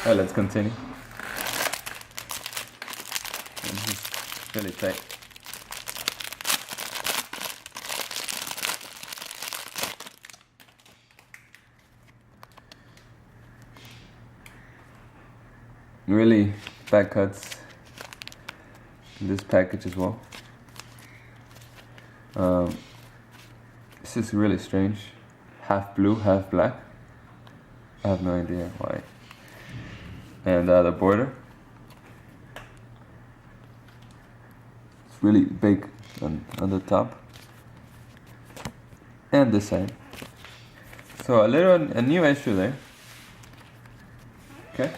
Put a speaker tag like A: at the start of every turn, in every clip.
A: Alright, let's continue. It's really tight. Really bad cuts in this package as well. This is really strange. Half blue, half black. I have no idea why. And the border. It's really big on the top. And this side. So a new issue there. Okay.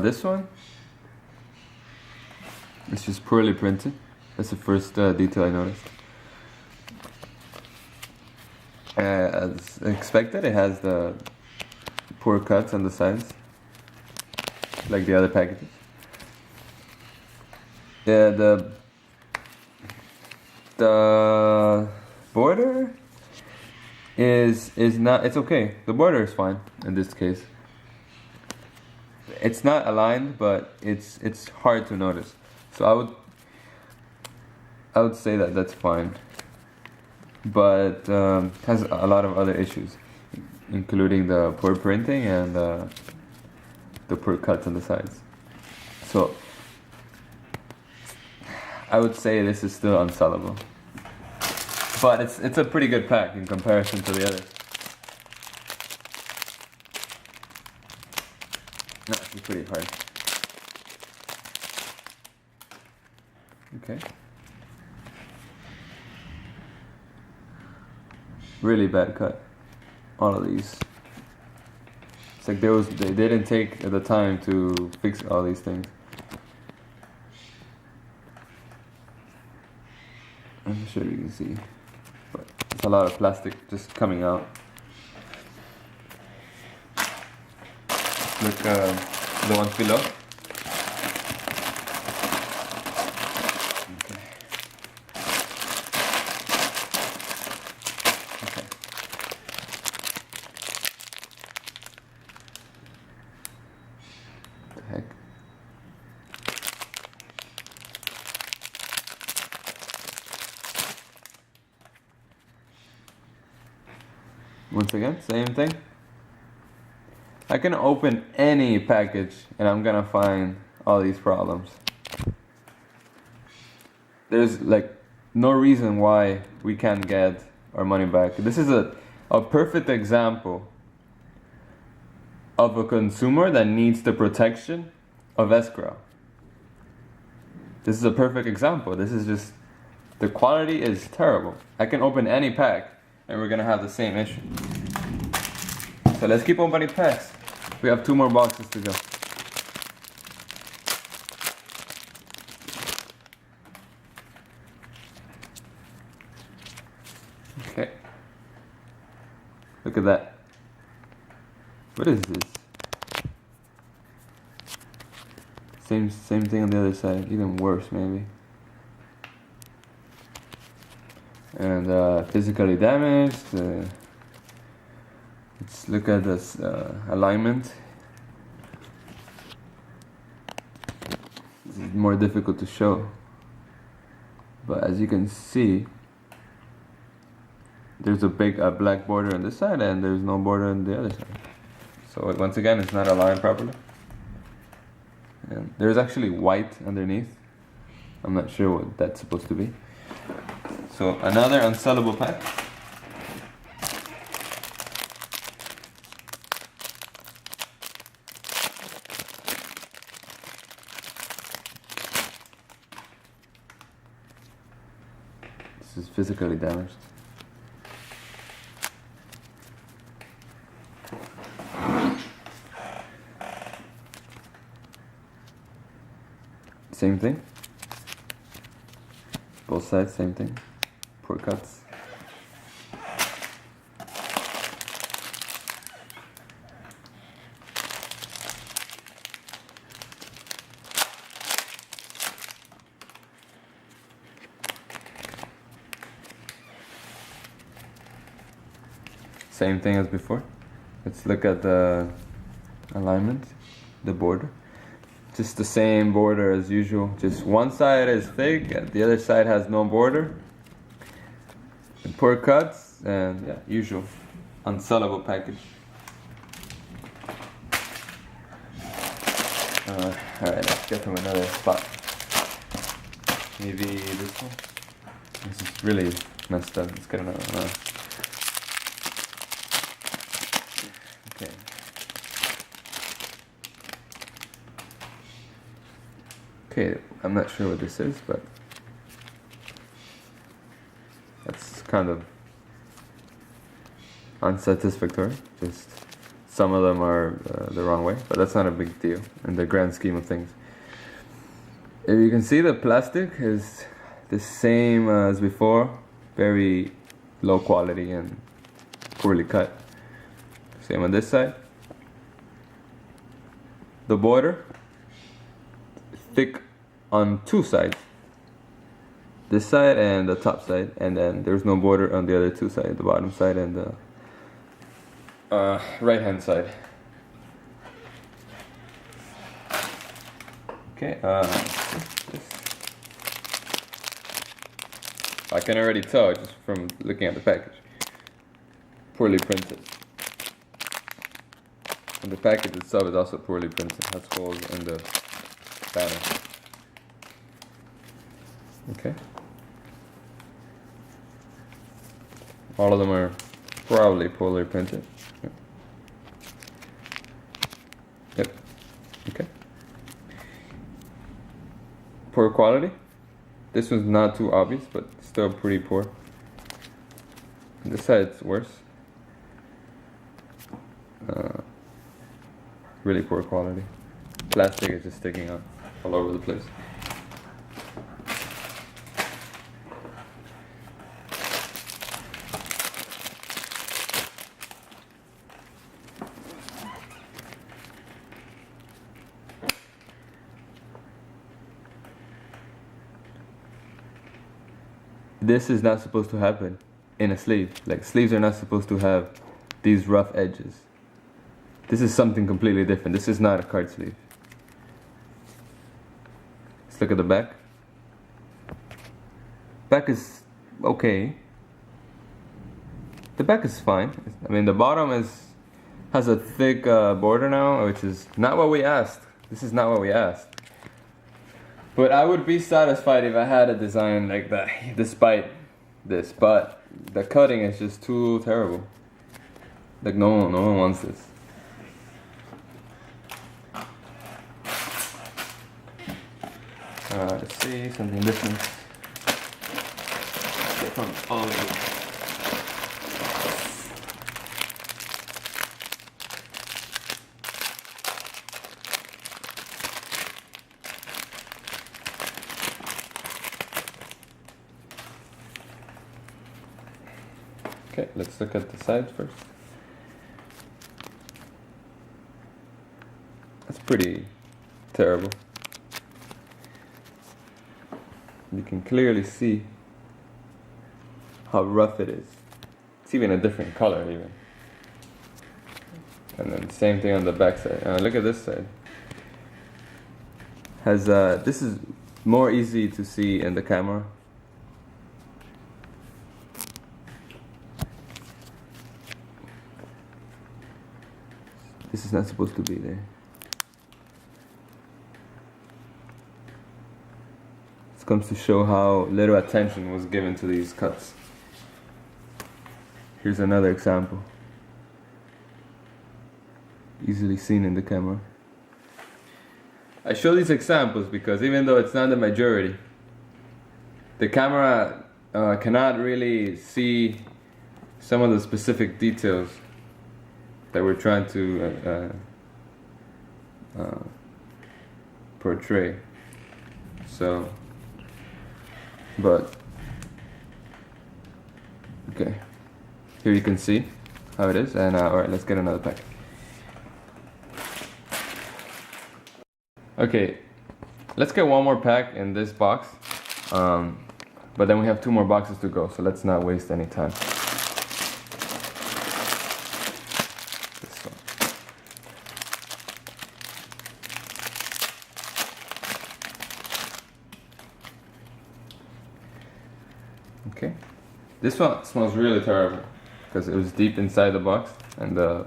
A: This one, it's just poorly printed. That's the first detail I noticed. As expected, it has the poor cuts on the sides, like the other packages. Yeah, the border is not. It's okay. The border is fine in this case. It's not aligned, but it's hard to notice. So I would say that that's fine. But has a lot of other issues, including the poor printing and the poor cuts on the sides. So I would say this is still unsellable. But it's a pretty good pack in comparison to the others. No, it's pretty hard. Okay. Really bad cut. All of these. It's like they didn't take the time to fix all these things. I'm sure you can see, but it's a lot of plastic just coming out. Look, the ones below. Okay. Okay. What the heck? Once again, same thing. I can open any package and I'm gonna find all these problems. There's like no reason why we can't get our money back. This is a perfect example of a consumer that needs the protection of escrow. This is a perfect example. This is just, the quality is terrible. I can open any pack and we're gonna have the same issue. So let's keep opening packs. We have 2 more boxes to go. Okay. Look at that. What is this? Same thing on the other side, even worse maybe. And physically damaged. Let's look at this alignment. This is more difficult to show, but as you can see, there's a big black border on this side and there's no border on the other side. So once again, it's not aligned properly. And there's actually white underneath. I'm not sure what that's supposed to be. So another unsellable pack. This is physically damaged. Same thing. Both sides, same thing. Poor cuts. Same thing as before. Let's look at the alignment, the border. Just the same border as usual. Just one side is thick and the other side has no border. And poor cuts and yeah, usual unsellable package. Alright, let's get from another spot. Maybe this one. This is really messed up. Let's get another one. Okay. Okay, I'm not sure what this is, but that's kind of unsatisfactory. Just some of them are the wrong way, but that's not a big deal in the grand scheme of things. If you can see, the plastic is the same as before, very low quality and poorly cut. Same on this side. The border, thick on two sides. This side and the top side, and then there's no border on the other two sides, the bottom side and the right hand side. Okay, I can already tell just from looking at the package. Poorly printed. And the package itself is also poorly printed. It has holes in the banner. Okay. All of them are probably poorly printed. Yep. Okay. Poor quality. This one's not too obvious, but still pretty poor. This side's worse. Really poor quality. Plastic is just sticking out all over the place. This is not supposed to happen in a sleeve. Like, sleeves are not supposed to have these rough edges. This is something completely different. This is not a card sleeve. Let's look at the back. Back is okay. The back is fine. I mean, the bottom has a thick border now, which is not what we asked. This is not what we asked. But I would be satisfied if I had a design like that, despite this. But the cutting is just too terrible. Like, no one wants this. Let's see, something different. Get from all of it. Okay, let's look at the sides first. That's pretty terrible. You can clearly see how rough it is. It's even a different color even. And then same thing on the back side. Look at this side. Has this is more easy to see in the camera. This is not supposed to be there. This comes to show how little attention was given to these cuts. Here's another example. Easily seen in the camera. I show these examples because even though it's not the majority, the camera cannot really see some of the specific details that we're trying to portray. So, but okay, here you can see how it is. And all right, let's get another pack. Okay, let's get one more pack in this box, but then we have 2 more boxes to go, so let's not waste any time. Okay, this one smells really terrible because it was deep inside the box and the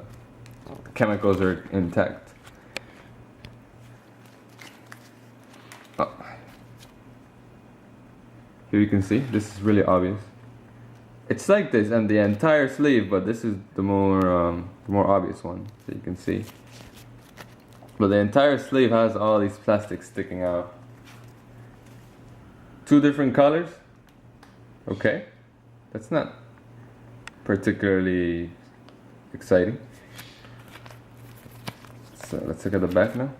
A: chemicals are intact. Oh. Here you can see, this is really obvious. It's like this and the entire sleeve, but this is the more obvious one, so you can see. But the entire sleeve has all these plastics sticking out. 2 different colors. Okay, that's not particularly exciting. So let's look at the back now.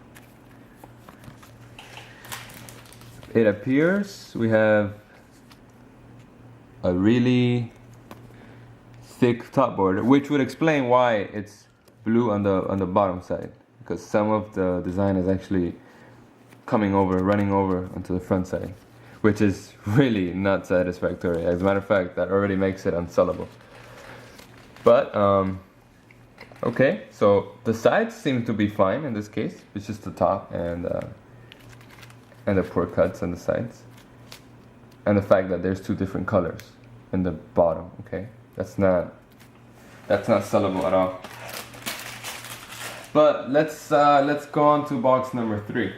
A: It appears we have a really thick top border, which would explain why it's blue on the bottom side, because some of the design is actually running over onto the front side, which is really not satisfactory. As a matter of fact, that already makes it unsellable. But okay, so the sides seem to be fine in this case. It's just the top and the poor cuts on the sides, and the fact that there's 2 different colors in the bottom. Okay, that's not sellable at all. But let's go on to box number 3.